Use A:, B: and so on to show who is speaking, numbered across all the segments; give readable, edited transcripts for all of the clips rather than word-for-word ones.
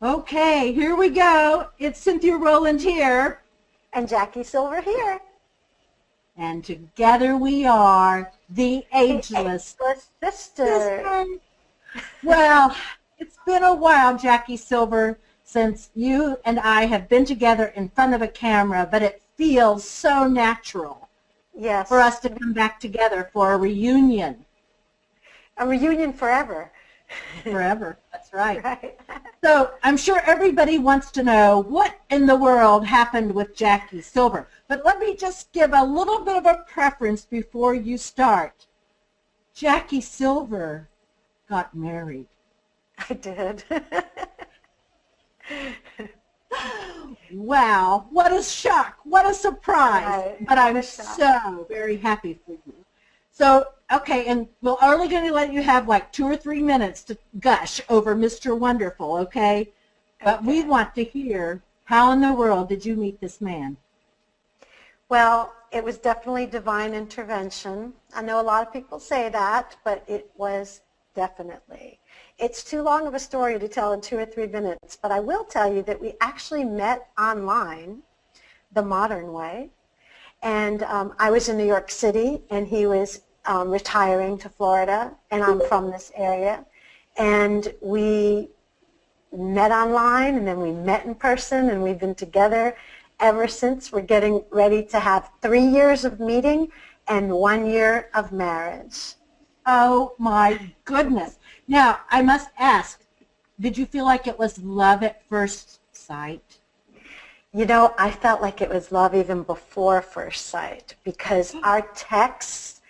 A: Okay, here we go. It's Cynthia Rowland here.
B: And Jackie Silver here.
A: And together we are the Ageless
B: Sisters.
A: Well, it's been a while, Jackie Silver, since you and I have been together in front of a camera, but it feels so natural for us to come back together for a reunion.
B: A reunion forever.
A: Forever, that's right. So I'm sure everybody wants to know what in the world happened with Jackie Silver. But let me just give a little bit of a preference before you start. Jackie Silver got married.
B: I did.
A: Wow, what a shock, what a surprise.
B: Right.
A: But I'm so very happy for you. So, okay, and we're only going to let you have like 2 or 3 minutes to gush over Mr. Wonderful, okay? But we want to hear, how in the world did you meet this man?
B: Well, it was definitely divine intervention. I know a lot of people say that, but it was definitely. It's too long of a story to tell in 2 or 3 minutes, but I will tell you that we actually met online, the modern way. And I was in New York City, and he was retiring to Florida, and I'm from this area. And we met online, and then we met in person, and we've been together ever since. We're getting ready to have 3 years of meeting and 1 year of marriage.
A: Oh, my goodness. Now, I must ask, did you feel like it was love at first sight?
B: You know, I felt like it was love even before first sight because our texts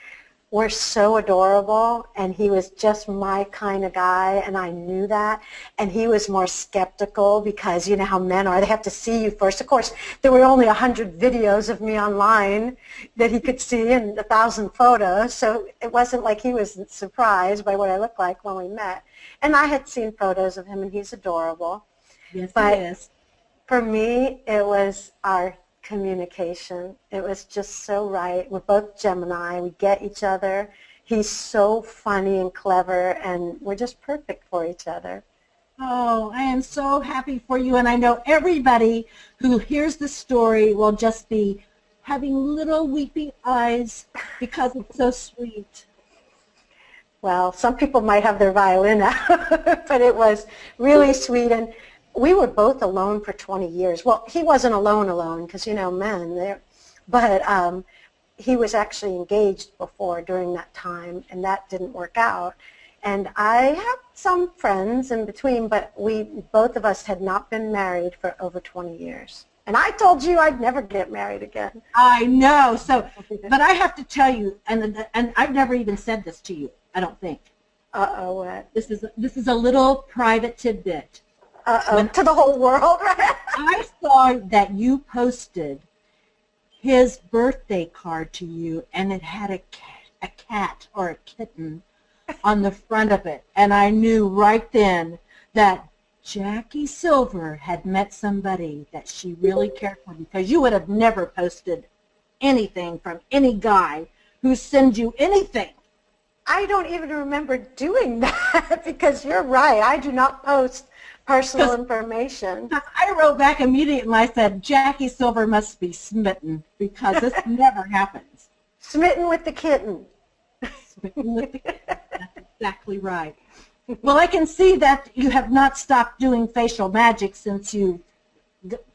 B: were so adorable, and he was just my kind of guy, and I knew that. And he was more skeptical because you know how men are. They have to see you first. Of course, there were only 100 videos of me online that he could see and 1,000 photos, so it wasn't like he was surprised by what I looked like when we met. And I had seen photos of him, and he's adorable.
A: Yes,
B: but
A: he is.
B: For me, it was our communication. It was just so right. We're both Gemini. We get each other. He's so funny and clever, and we're just perfect for each other.
A: Oh, I am so happy for you, and I know everybody who hears the story will just be having little weepy eyes because it's so sweet.
B: Well, some people might have their violin out, but it was really sweet. And we were both alone for 20 years. Well, he wasn't alone because, you know, men, but he was actually engaged before during that time, and that didn't work out. And I have some friends in between, but both of us had not been married for over 20 years. And I told you I'd never get married again.
A: I know. So, but I have to tell you, and I've never even said this to you, I don't think.
B: Uh-oh, what?
A: This is a little private tidbit.
B: Uh-oh, to the whole world, right?
A: I saw that you posted his birthday card to you, and it had a cat or a kitten on the front of it. And I knew right then that Jackie Silver had met somebody that she really cared for, because you would have never posted anything from any guy who sends you anything.
B: I don't even remember doing that because you're right. I do not post personal information.
A: I wrote back immediately and I said, Jackie Silver must be smitten because this never happens.
B: Smitten with the kitten.
A: Smitten with the kitten. That's exactly right. Well, I can see that you have not stopped doing facial magic since you've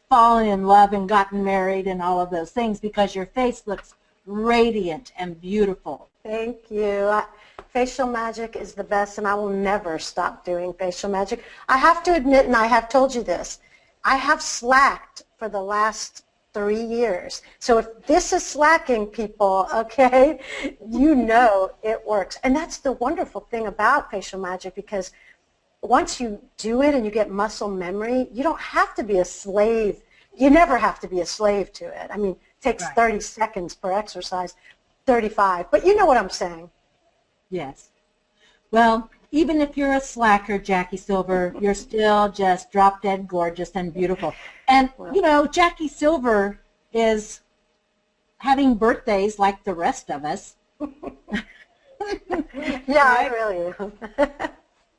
A: fallen in love and gotten married and all of those things, because your face looks radiant and beautiful.
B: Thank you. Facial magic is the best, and I will never stop doing facial magic. I have to admit, and I have told you this, I have slacked for the last 3 years. So if this is slacking, people, okay, you know it works. And that's the wonderful thing about facial magic, because once you do it and you get muscle memory, you don't have to be a slave. You never have to be a slave to it. I mean, it takes 30 seconds per exercise, 35. But you know what I'm saying.
A: Yes. Well, even if you're a slacker, Jackie Silver, you're still just drop-dead gorgeous and beautiful. And, you know, Jackie Silver is having birthdays like the rest of us.
B: Yeah, I really am.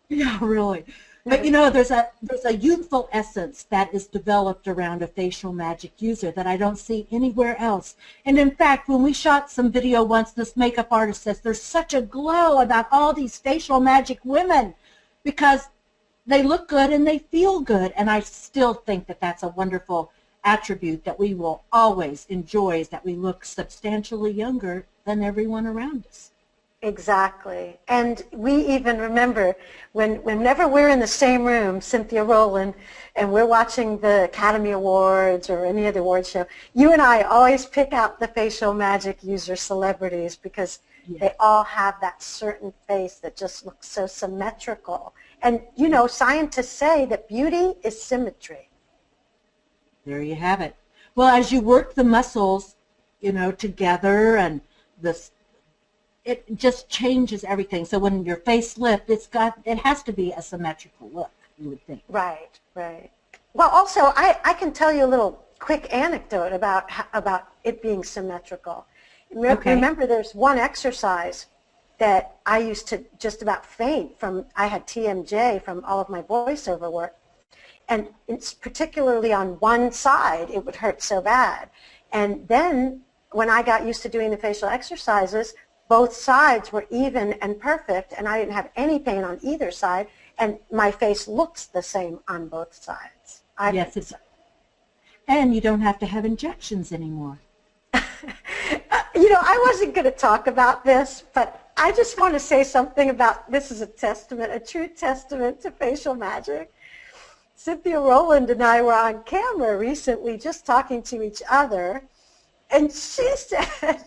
A: Yeah, really. But you know, there's a youthful essence that is developed around a facial magic user that I don't see anywhere else. And in fact, when we shot some video once, this makeup artist says there's such a glow about all these facial magic women because they look good and they feel good. And I still think that that's a wonderful attribute that we will always enjoy, is that we look substantially younger than everyone around us.
B: Exactly. And we even remember whenever we're in the same room, Cynthia Rowland, and we're watching the Academy Awards or any other award show, you and I always pick out the facial magic user celebrities because they all have that certain face that just looks so symmetrical. And, you know, scientists say that beauty is symmetry.
A: There you have it. Well, as you work the muscles, you know, together, and it just changes everything. So when your face lifts, it has to be a symmetrical look, you would think.
B: Right, right. Well, also, I can tell you a little quick anecdote about it being symmetrical.
A: Okay.
B: Remember, there's one exercise that I used to just about faint from. I had TMJ from all of my voiceover work. And it's particularly on one side, it would hurt so bad. And then when I got used to doing the facial exercises, both sides were even and perfect, and I didn't have any pain on either side, and my face looks the same on both sides.
A: Yes, it's, and you don't have to have injections anymore.
B: You know, I wasn't going to talk about this, but I just want to say something about, this is a testament, a true testament to facial magic. Cynthia Rowland and I were on camera recently just talking to each other, and she said,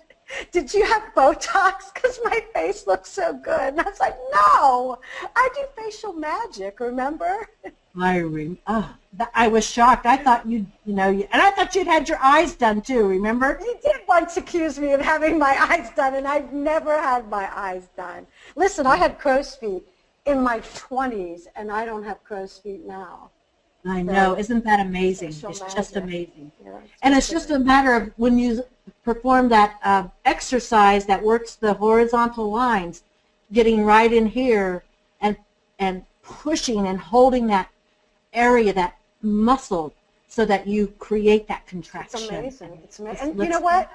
B: did you have Botox? Because my face looks so good. And I was like, no, I do facial magic, remember? I was shocked. I thought and I thought you'd had your eyes done too, remember? You did once accuse me of having my eyes done, and I've never had my eyes done. Listen, I had crow's feet in my 20s, and I don't have crow's feet now.
A: I know. Isn't that amazing? It's just amazing.
B: Yeah,
A: and it's just a matter of when you perform that exercise that works the horizontal lines, getting right in here and pushing and holding that area, that muscle, so that you create that contraction.
B: It's amazing. It's amazing. And you know what?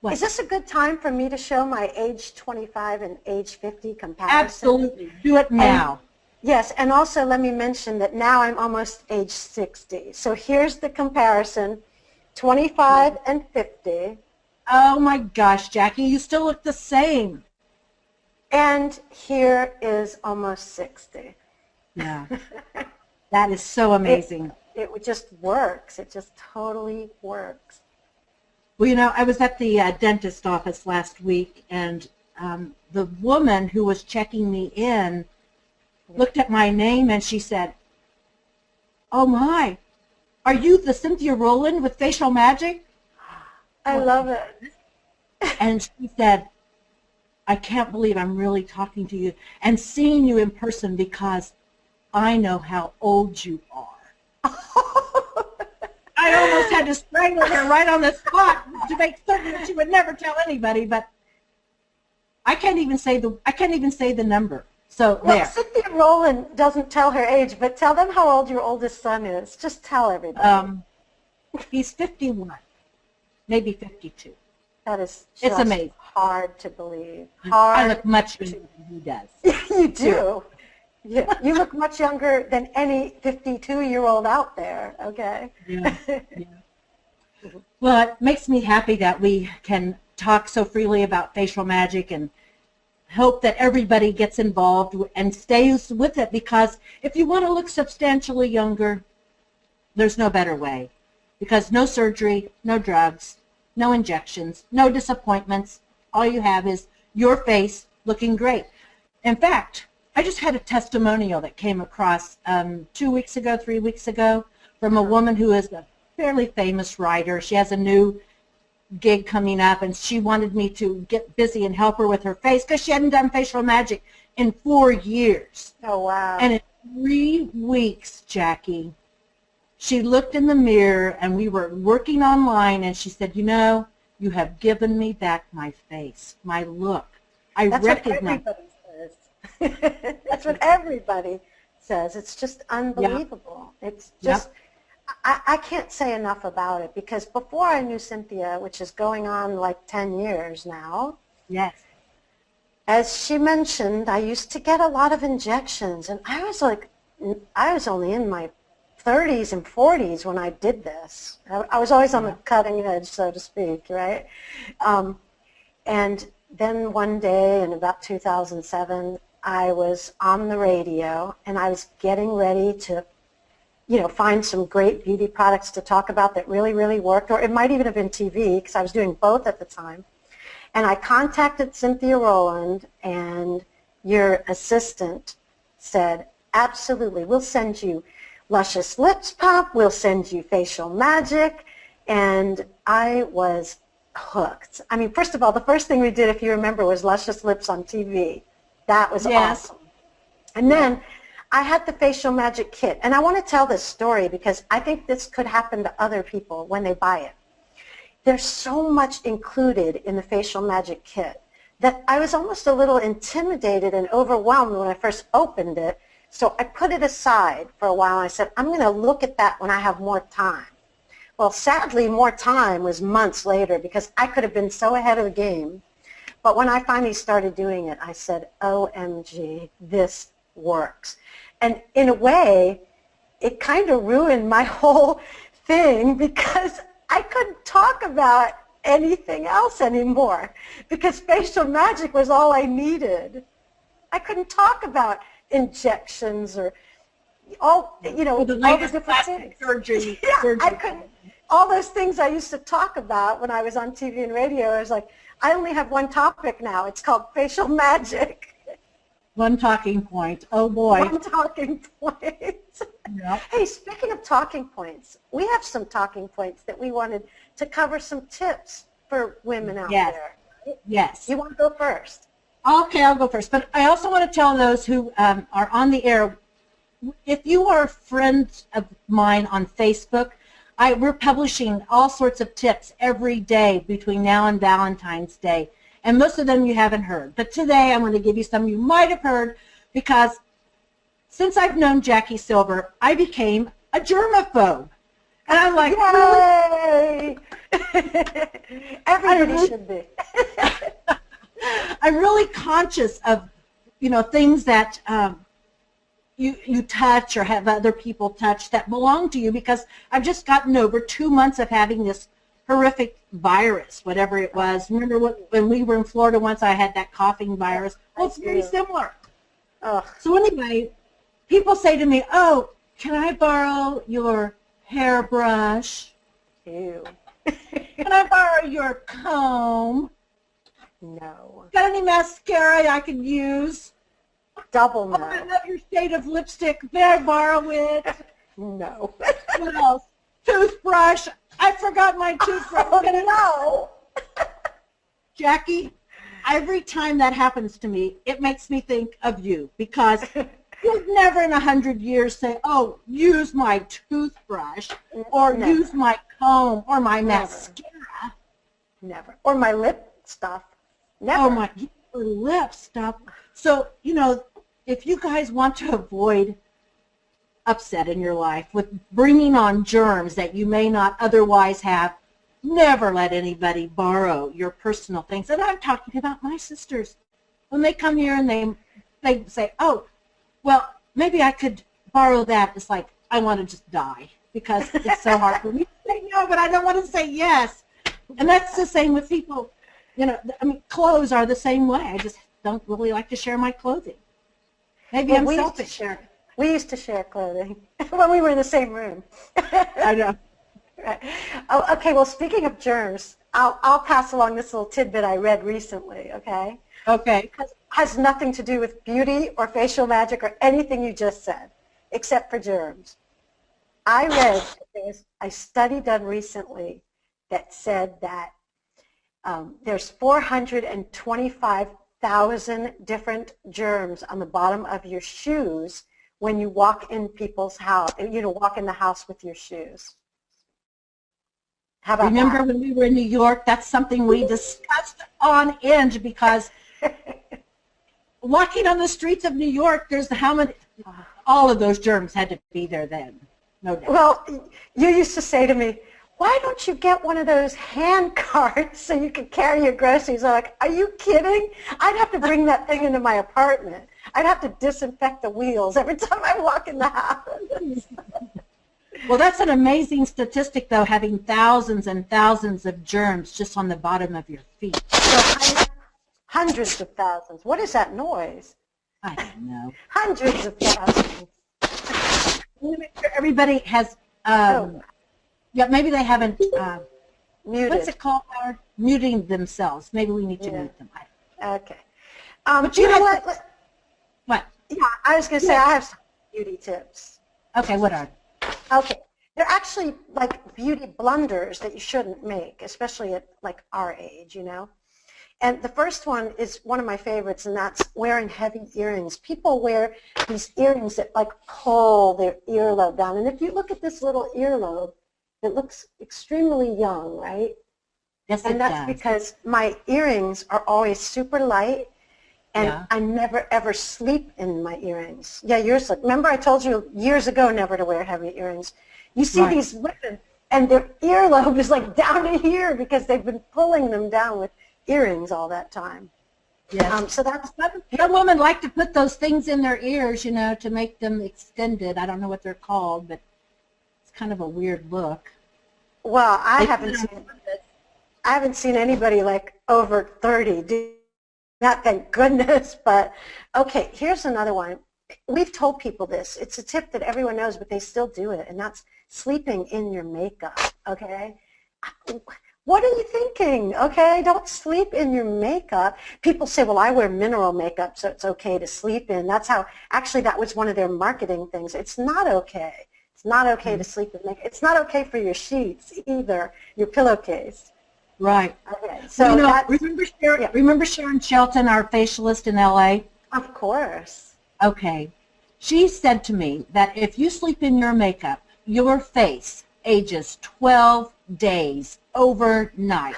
B: Is this a good time for me to show my age 25 and age 50 comparison?
A: Absolutely. Do it now.
B: Yes, and also let me mention that now I'm almost age 60. So here's the comparison, 25 and 50.
A: Oh my gosh, Jackie, you still look the same.
B: And here is almost 60.
A: Yeah, that is so amazing.
B: It just works. It just totally works.
A: Well, you know, I was at the dentist office last week, and the woman who was checking me in looked at my name and she said, oh my, are you the Cynthia Rowland with facial magic?
B: I love it.
A: And she said, I can't believe I'm really talking to you and seeing you in person because I know how old you are. I almost had to strangle her right on the spot to make certain that she would never tell anybody, but I can't even say the number. So
B: well,
A: there.
B: Cynthia Rowland doesn't tell her age, but tell them how old your oldest son is. Just tell everybody.
A: He's 51, maybe 52.
B: That is
A: it's amazing.
B: Hard to believe.
A: I look much younger than he does.
B: You do. Yeah, you look much younger than any 52-year-old out there, okay?
A: Yeah, yeah. Well, it makes me happy that we can talk so freely about facial magic and hope that everybody gets involved and stays with it, because if you want to look substantially younger, there's no better way. Because no surgery, no drugs, no injections, no disappointments. All you have is your face looking great. In fact, I just had a testimonial that came across 3 weeks ago, from a woman who is a fairly famous writer. She has a new gig coming up, and she wanted me to get busy and help her with her face because she hadn't done facial magic in 4 years.
B: Oh, wow.
A: And in 3 weeks, Jackie, she looked in the mirror, and we were working online, and she said, you know, you have given me back my face, my look. I recognize.
B: That's what everybody says. It's just
A: Yeah.
B: unbelievable. It's
A: Yep.
B: just, I can't say enough about it, because before I knew Cynthia, which is going on like 10 years now,
A: Yes.
B: as she mentioned, I used to get a lot of injections, and I was only in my 30s and 40s when I did this. I was always on the cutting edge, so to speak, right? And then one day in about 2007, I was on the radio, and I was getting ready to, find some great beauty products to talk about that really, really worked, or it might even have been TV, because I was doing both at the time. And I contacted Cynthia Rowland, and your assistant said, absolutely, we'll send you Luscious Lips Pump, we'll send you Facial Magic, and I was hooked. I mean, first of all, the first thing we did, if you remember, was Luscious Lips on TV. That was awesome. And then I had the Facial Magic Kit, and I want to tell this story because I think this could happen to other people when they buy it. There's so much included in the Facial Magic Kit that I was almost a little intimidated and overwhelmed when I first opened it. So I put it aside for a while, and I said, I'm going to look at that when I have more time. Well, sadly, more time was months later, because I could have been so ahead of the game. But when I finally started doing it, I said, OMG, this works. And in a way, it kind of ruined my whole thing, because I couldn't talk about anything else anymore, because Facial Magic was all I needed. I couldn't talk about injections or all the different things.
A: Surgery.
B: I couldn't. All those things I used to talk about when I was on TV and radio, I was like, I only have one topic now. It's called Facial Magic.
A: One talking point. Oh boy.
B: One talking point.
A: Yep.
B: Hey, speaking of talking points, we have some talking points that we wanted to cover, some tips for women out there.
A: Yes.
B: You want to go first?
A: Okay, I'll go first. But I also want to tell those who are on the air, if you are friends of mine on Facebook, we're publishing all sorts of tips every day between now and Valentine's Day. And most of them you haven't heard. But today I'm going to give you some you might have heard, because since I've known Jackie Silver, I became a germaphobe. And I'm like,
B: yay! Everybody should be.
A: I'm really conscious of, things that you touch or have other people touch that belong to you, because I've just gotten over 2 months of having this horrific virus, whatever it was. Remember when we were in Florida once, I had that coughing virus? Well, it's very similar.
B: Ugh.
A: So anyway, people say to me, oh, can I borrow your hairbrush?
B: Ew.
A: Can I borrow your comb?
B: No.
A: Got any mascara I could use?
B: Double no.
A: Oh, I love your shade of lipstick. May I borrow it?
B: No.
A: What else? Toothbrush. I forgot my toothbrush.
B: Oh, no.
A: Jackie, every time that happens to me, it makes me think of you, because you'd never in 100 years say, oh, use my toothbrush or
B: Never.
A: use my comb or my
B: Never.
A: mascara.
B: Never. Or my lip stuff. Never.
A: Oh, my lip stuff. So, if you guys want to avoid upset in your life with bringing on germs that you may not otherwise have, never let anybody borrow your personal things. And I'm talking about my sisters. When they come here and they say, oh, well, maybe I could borrow that. It's like, I want to just die, because it's so hard for me to say no, but I don't want to say yes. And that's the same with people. Clothes are the same way. I just don't really like to share my clothing. Maybe I'm selfish.
B: We used to share clothing when we were in the same room.
A: I know.
B: Right. Oh, okay, well, speaking of germs, I'll pass along this little tidbit I read recently, okay?
A: Okay.
B: It has nothing to do with beauty or facial magic or anything you just said, except for germs. I read there was a study done recently that said that there's 425,000 different germs on the bottom of your shoes when you walk in people's house, walk in the house with your shoes. How about
A: Remember
B: that?
A: when we were in New York, that's something we discussed on end, because walking on the streets of New York, there's all of those germs had to be there then. No doubt.
B: Well, you used to say to me, why don't you get one of those hand carts so you can carry your groceries? I'm like, are you kidding? I'd have to bring that thing into my apartment. I'd have to disinfect the wheels every time I walk in the house.
A: Well, that's an amazing statistic, though, having thousands and thousands of germs just on the bottom of your feet.
B: So hundreds of thousands. What is that noise?
A: I don't know.
B: Hundreds of thousands.
A: Make sure everybody has, yeah, maybe they haven't,
B: Muted.
A: what's it called, Howard? Muting themselves. Maybe we need to mute them.
B: Okay.
A: But
B: you know what?
A: What?
B: Yeah, I was going to say I have some beauty tips.
A: Okay, what are they?
B: Okay. They're actually like beauty blunders that you shouldn't make, especially at like our age, you know. And the first one is one of my favorites, and that's wearing heavy earrings. People wear these earrings that like pull their earlobe down. And if you look at this little earlobe, it looks extremely young, right?
A: Yes,
B: and that's because my earrings are always super light, and I never ever sleep in my earrings. Yeah, yours. Remember I told you years ago never to wear heavy earrings. You see these women, and their earlobe is like down to here because they've been pulling them down with earrings all that time.
A: Yes.
B: So that's
A: some women like to put those things in their ears, you know, to make them extended. I don't know what they're called, but it's kind of a weird look.
B: Well, I haven't seen anybody like over 30 do that, thank goodness. But okay, here's another one. We've told people this. It's a tip that everyone knows, but they still do it, and that's sleeping in your makeup. Okay. What are you thinking? Okay, don't sleep in your makeup. People say, well, I wear mineral makeup, so it's okay to sleep in. That's how, actually, that was one of their marketing things. It's not okay. It's not okay to sleep in makeup. It's not okay for your sheets either, your pillowcase.
A: Right.
B: Okay, so
A: you know, remember Sharon Shelton, our facialist in L.A.?
B: Of course.
A: Okay. She said to me that if you sleep in your makeup, your face ages 12 days overnight.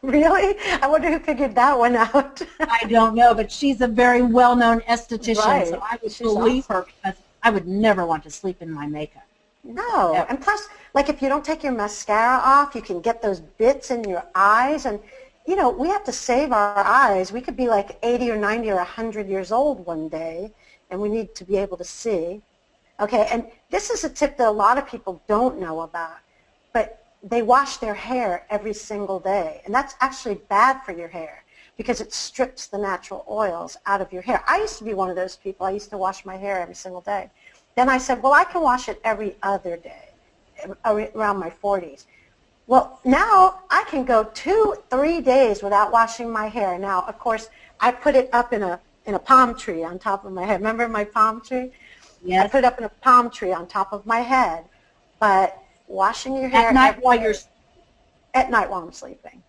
B: Really? I wonder who figured that one out.
A: I don't know, but she's a very well-known esthetician,
B: Right.
A: so I would believe her because I would never want to sleep in my makeup.
B: No,
A: Ever.
B: and plus, like if you don't take your mascara off, you can get those bits in your eyes, and you know, we have to save our eyes. We could be like 80 or 90 or 100 years old one day, and we need to be able to see. Okay, and this is a tip that a lot of people don't know about, but they wash their hair every single day, and that's actually bad for your hair because it strips the natural oils out of your hair. I used to be one of those people. I used to wash my hair every single day. Then I said, well, I can wash it every other day, around my 40s. Well, now I can go 2-3 days without washing my hair. Now, of course, I put it up in a palm tree on top of my head. Remember my palm tree?
A: Yes.
B: I put it up in a palm tree on top of my head. But washing your hair
A: at night while you're
B: I'm sleeping.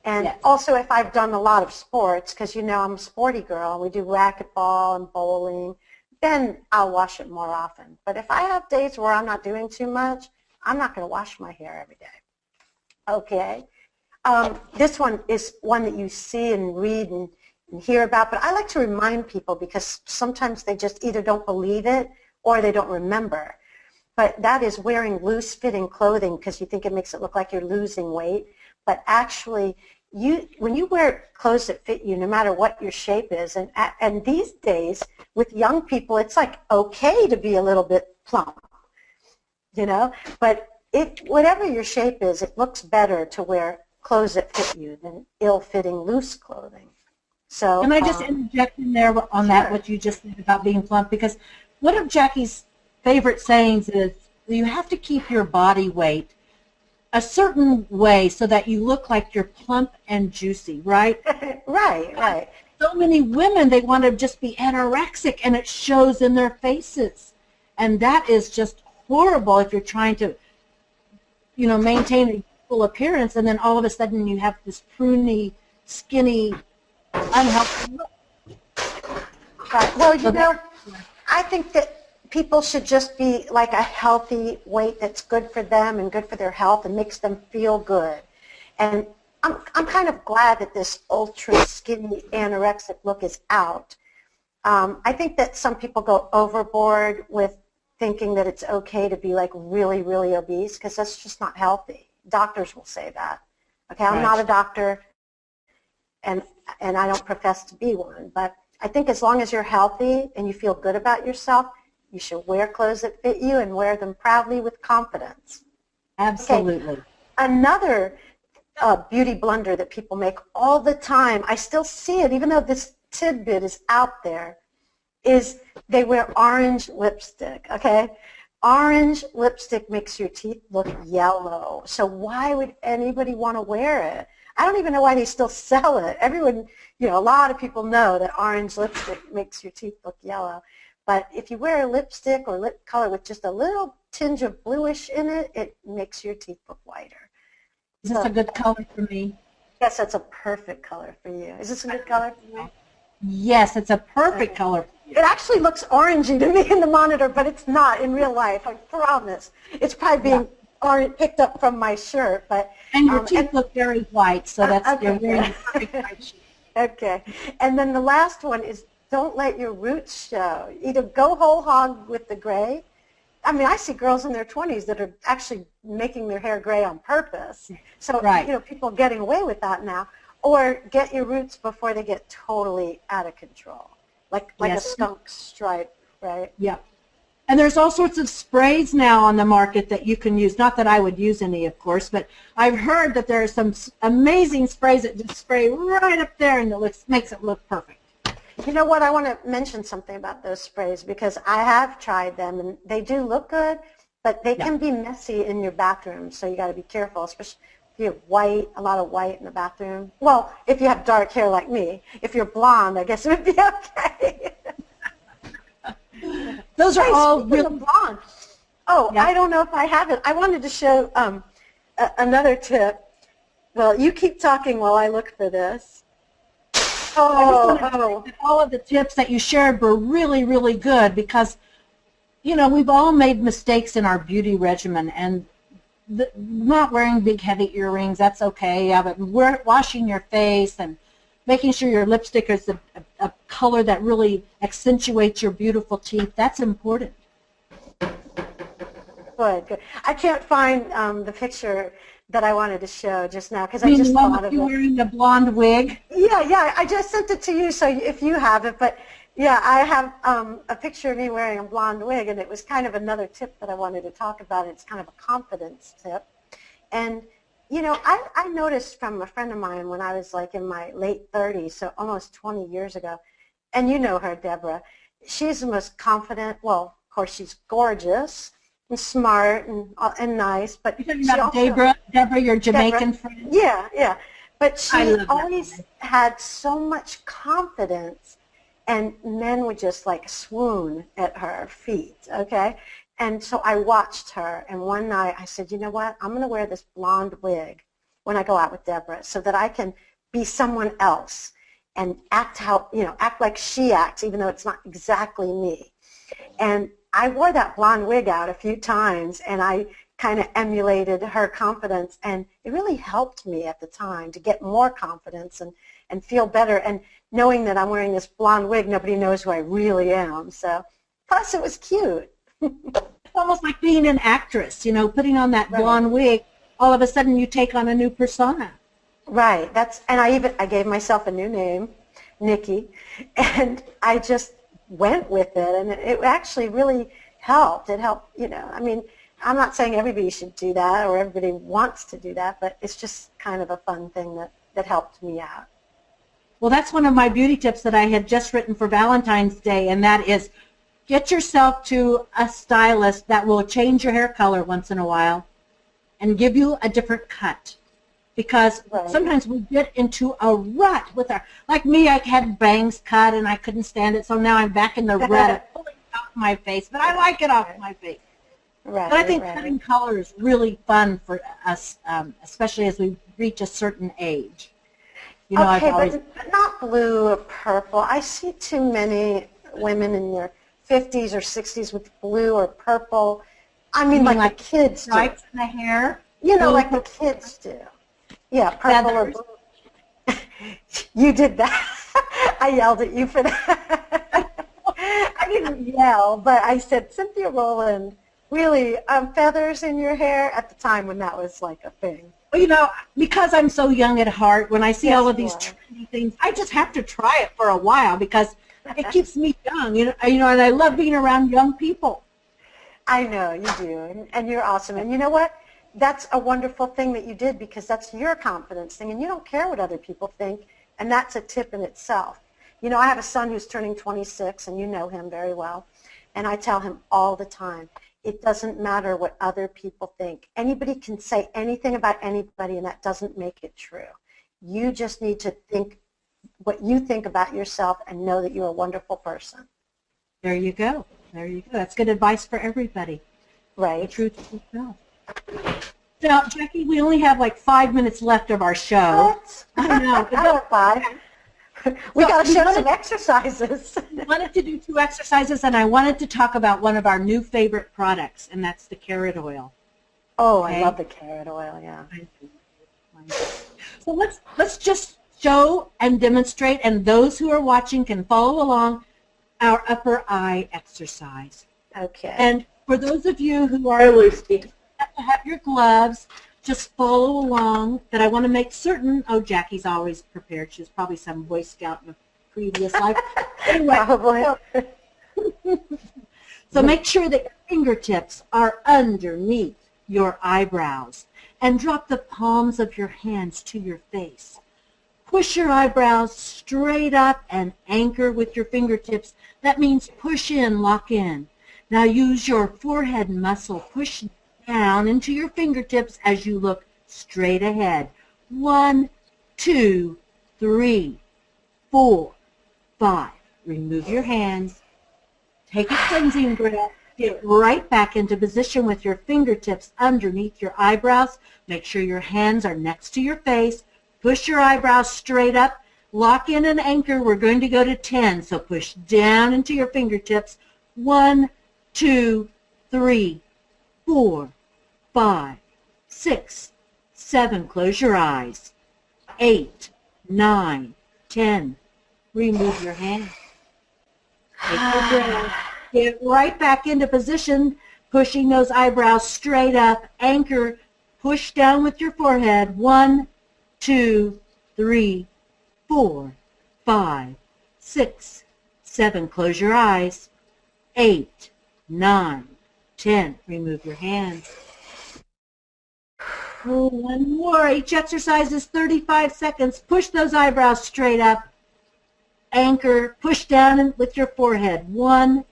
B: And also if I've done a lot of sports, because you know I'm a sporty girl, and we do racquetball and bowling, then I'll wash it more often. But if I have days where I'm not doing too much, I'm not going to wash my hair every day. Okay. This one is one that you see and read and hear about, but I like to remind people because sometimes they just either don't believe it or they don't remember. But that is wearing loose-fitting clothing because you think it makes it look like you're losing weight. But actually, when you wear clothes that fit you, no matter what your shape is, and these days with young people, it's like okay to be a little bit plump, you know. But whatever your shape is, it looks better to wear clothes that fit you than ill-fitting loose clothing. So
A: can I just interject in there on that what you just said about being plump? Because one of Jackie's favorite sayings is you have to keep your body weight a certain way so that you look like you're plump and juicy, right?
B: Right.
A: So many women, they want to just be anorexic, and it shows in their faces. And that is just horrible if you're trying to, you know, maintain a full appearance, and then all of a sudden you have this pruny, skinny, unhealthy look.
B: Right. Well, you know, I think that people should just be like a healthy weight that's good for them and good for their health and makes them feel good. And I'm kind of glad that this ultra skinny anorexic look is out. I think that some people go overboard with thinking that it's okay to be like really, really obese, because that's just not healthy. Doctors will say that. Okay, I'm not a doctor, and I don't profess to be one, but I think as long as you're healthy and you feel good about yourself, you should wear clothes that fit you and wear them proudly with confidence.
A: Absolutely.
B: Okay. Another beauty blunder that people make all the time, I still see it even though this tidbit is out there, is they wear orange lipstick, okay? Orange lipstick makes your teeth look yellow. So why would anybody want to wear it? I don't even know why they still sell it. Everyone, you know, a lot of people know that orange lipstick makes your teeth look yellow. But if you wear a lipstick or lip color with just a little tinge of bluish in it, it makes your teeth look whiter.
A: Is this a good color for me?
B: Yes, that's a perfect color for you. Is this a good color for me?
A: Yes, it's a perfect color.
B: It actually looks orangey to me in the monitor, but it's not in real life, I promise. It's probably being picked up from my shirt.
A: And your teeth look very white, so that's
B: okay.
A: very perfect white sheet.
B: Okay. And then the last one is don't let your roots show. Either go whole hog with the gray. I mean, I see girls in their 20s that are actually making their hair gray on purpose. So, you know, people are getting away with that now. Or get your roots before they get totally out of control, like a skunk stripe, right?
A: Yeah. And there's all sorts of sprays now on the market that you can use. Not that I would use any, of course, but I've heard that there are some amazing sprays that just spray right up there and it makes it look perfect.
B: You know what? I want to mention something about those sprays because I have tried them and they do look good, but they can be messy in your bathroom, so you got to be careful, especially if you have a lot of white in the bathroom. Well, if you have dark hair like me. If you're blonde, I guess it would be okay.
A: Those are all real
B: blonde. Oh, I don't know if I have it. I wanted to show another tip. Well, you keep talking while I look for this.
A: All of the tips that you shared were really, really good because, you know, we've all made mistakes in our beauty regimen, and not wearing big, heavy earrings, that's okay. Yeah, but washing your face and making sure your lipstick is a color that really accentuates your beautiful teeth, that's important.
B: Good. I can't find the picture that I wanted to show just now because I just thought of it.
A: You wearing the blonde wig?
B: Yeah, I just sent it to you, so if you have it, but yeah, I have a picture of me wearing a blonde wig, and it was kind of another tip that I wanted to talk about. It's kind of a confidence tip. And, you know, I noticed from a friend of mine when I was like in my late 30s, so almost 20 years ago, and you know her, Deborah, she's the most confident, well, of course, she's gorgeous and smart and nice, but
A: you're talking about Deborah, your Jamaican friend?
B: Yeah. But she always had so much confidence, and men would just like swoon at her feet, okay? And so I watched her, and one night I said, you know what, I'm going to wear this blonde wig when I go out with Deborah so that I can be someone else and act like she acts, even though it's not exactly me. And I wore that blonde wig out a few times, and I kind of emulated her confidence, and it really helped me at the time to get more confidence and feel better. And knowing that I'm wearing this blonde wig, nobody knows who I really am. So, plus it was cute.
A: It's almost like being an actress, you know, putting on that blonde wig. All of a sudden, you take on a new persona.
B: Right. And I gave myself a new name, Nikki, and I just went with it, and it actually really helped. It helped, you know. I mean, I'm not saying everybody should do that or everybody wants to do that, but it's just kind of a fun thing that helped me out.
A: Well, that's one of my beauty tips that I had just written for Valentine's Day, and that is get yourself to a stylist that will change your hair color once in a while and give you a different cut. Because sometimes we get into a rut with our, like me, I had bangs cut and I couldn't stand it, so now I'm back in the rut of pulling it off my face, but I like it off my face. But I think cutting color is really fun for us, especially as we reach a certain age. You know,
B: but not blue or purple. I see too many women in their 50s or 60s with blue or purple. I mean, like the kids do.
A: Stripes in the hair?
B: You know, like the kids do. Yeah, purple or blue. You did that. I yelled at you for that. didn't yell, but I said, Cynthia Rowland, really, feathers in your hair at the time when that was like a thing.
A: Well, you know, because I'm so young at heart, when I see
B: Yes,
A: all of
B: you
A: these
B: are.
A: trendy things, I just have to try it for a while because it keeps me young, and I love being around young people.
B: I know, you do, and you're awesome. And you know what? That's a wonderful thing that you did because that's your confidence thing, and you don't care what other people think, and that's a tip in itself. You know, I have a son who's turning 26, and you know him very well, and I tell him all the time, it doesn't matter what other people think. Anybody can say anything about anybody, and that doesn't make it true. You just need to think what you think about yourself and know that you're a wonderful person.
A: There you go. There you go. That's good advice for everybody.
B: Right.
A: The truth is yourself. Now, Jackie, we only have like 5 minutes left of our show.
B: What?
A: I know.
B: Another 5. We got to show some exercises.
A: I wanted to do 2 exercises, and I wanted to talk about one of our new favorite products, and that's the carrot oil.
B: Oh,
A: Okay?
B: I love the carrot oil, yeah.
A: So let's just show and demonstrate, and those who are watching can follow along our upper eye exercise.
B: Okay.
A: And for those of you who are listening, you have to have your gloves. Just follow along. But I want to make certain. Oh, Jackie's always prepared. She was probably some Boy Scout in a previous life. Anyway,
B: Probably.
A: so make sure that your fingertips are underneath your eyebrows, and drop the palms of your hands to your face. Push your eyebrows straight up and anchor with your fingertips. That means push in, lock in. Now use your forehead muscle. Push down into your fingertips as you look straight ahead. 1, 2, 3, 4, 5. Remove your hands. Take a cleansing breath. Get right back into position with your fingertips underneath your eyebrows. Make sure your hands are next to your face. Push your eyebrows straight up. Lock in and anchor. We're going to go to 10. So push down into your fingertips. 1, 2, 3, 4, 5, 6, 7. Close your eyes. 8, 9, 10. Remove your hands. Take your breath. Get right back into position, pushing those eyebrows straight up. Anchor. Push down with your forehead. 1, 2, 3, 4, 5, 6, 7. Close your eyes. 8, 9, 10. Remove your hands. Oh, one more. Each exercise is 35 seconds. Push those eyebrows straight up. Anchor. Push down with your forehead. 1,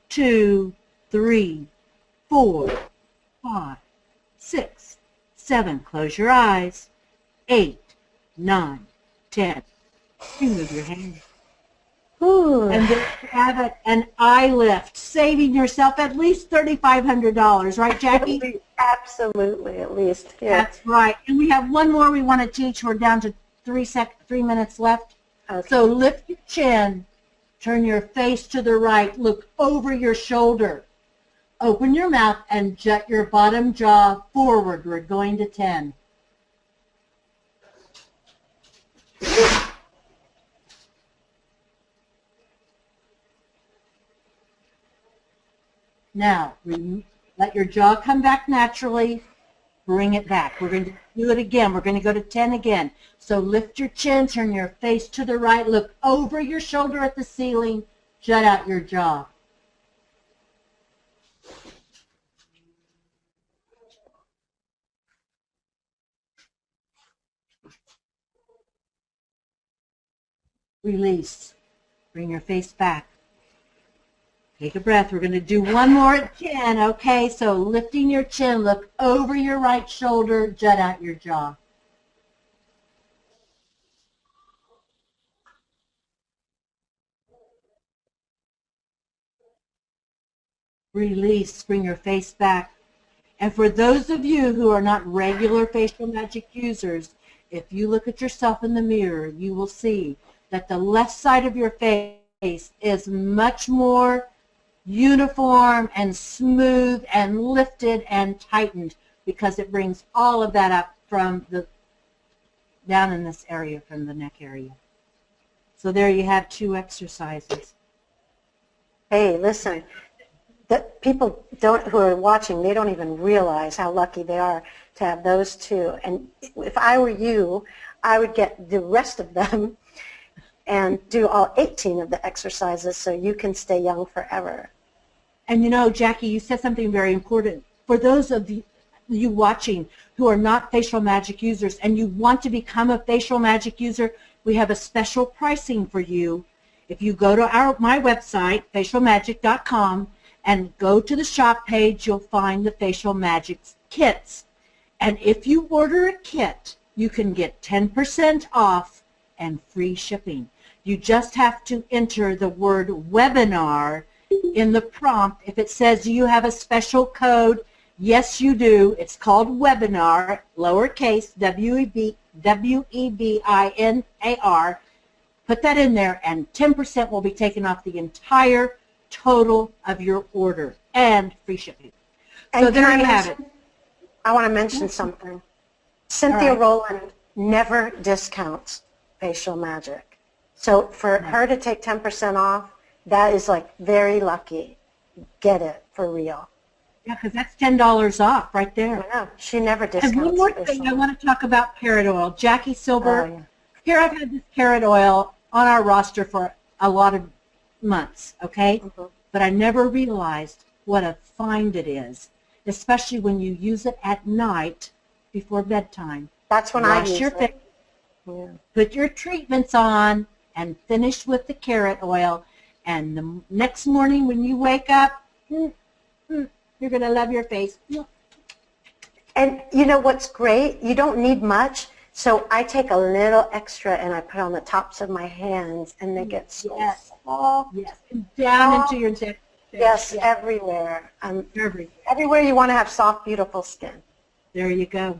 A: 2, 3, 4, 5, 6, 7. Close your eyes. 8, 9, 10. Remove your hands.
B: Ooh.
A: And there you have it, an eye lift, saving yourself at least $3,500, right, Jackie?
B: Absolutely, at least. Yeah.
A: That's right. And we have one more we want to teach. We're down to 3 minutes left.
B: Okay.
A: So lift your chin, turn your face to the right, look over your shoulder. Open your mouth and jut your bottom jaw forward. We're going to 10. Now, let your jaw come back naturally. Bring it back. We're going to do it again. We're going to go to 10 again. So lift your chin, turn your face to the right, look over your shoulder at the ceiling, jut out your jaw. Release. Bring your face back. Take a breath. We're going to do one more at 10. Okay, so lifting your chin, look over your right shoulder, jut out your jaw. Release. Bring your face back. And for those of you who are not regular facial magic users, if you look at yourself in the mirror, you will see that the left side of your face is much more uniform and smooth and lifted and tightened because it brings all of that up from the down in this area from the neck area. So there you have 2 exercises.
B: Hey, listen, the people who are watching, they don't even realize how lucky they are to have those two. And if I were you, I would get the rest of them and do all 18 of the exercises so you can stay young forever.
A: And you know, Jackie, you said something very important. For those of you watching who are not facial magic users and you want to become a facial magic user, we have a special pricing for you. If you go to my website, facialmagic.com, and go to the shop page, you'll find the Facial Magic kits. And if you order a kit, you can get 10% off and free shipping. You just have to enter the word webinar in the prompt. If it says you have a special code, yes you do. It's called webinar, lowercase WEBINAR. Put that in there and 10% will be taken off the entire total of your order and free shipping. So there you have it.
B: I want to mention something. Cynthia Rowland never discounts Facial Magic. So for her to take 10% off, that is like very lucky. Get it for real.
A: Yeah, because that's $10 off right there.
B: I know. She never discounts.
A: And one more thing, I want to talk about carrot oil. Jackie Silver, here I've had this carrot oil on our roster for a lot of months, okay? But I never realized what a find it is, especially when you use it at night before bedtime.
B: That's when I use it.
A: Put your treatments on and finish with the carrot oil. And the next morning when you wake up, you're going to love your face.
B: And you know what's great? You don't need much. So I take a little extra and I put on the tops of my hands and they get so soft.
A: Yes, and down into your neck.
B: Yes, everywhere. Everywhere you want to have soft, beautiful skin.
A: There you go.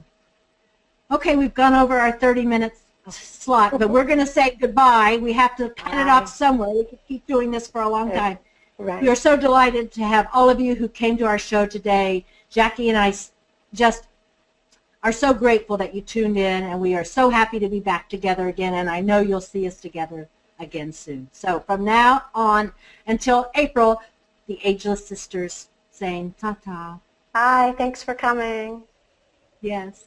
A: Okay, we've gone over our 30 minutes slot, but we're going to say goodbye. We have to cut it off somewhere. We could keep doing this for a long time. We are so delighted to have all of you who came to our show today. Jackie and I just are so grateful that you tuned in, and we are so happy to be back together again, and I know you'll see us together again soon. So from now on until April, the Ageless Sisters saying ta-ta.
B: Hi, thanks for coming.
A: Yes.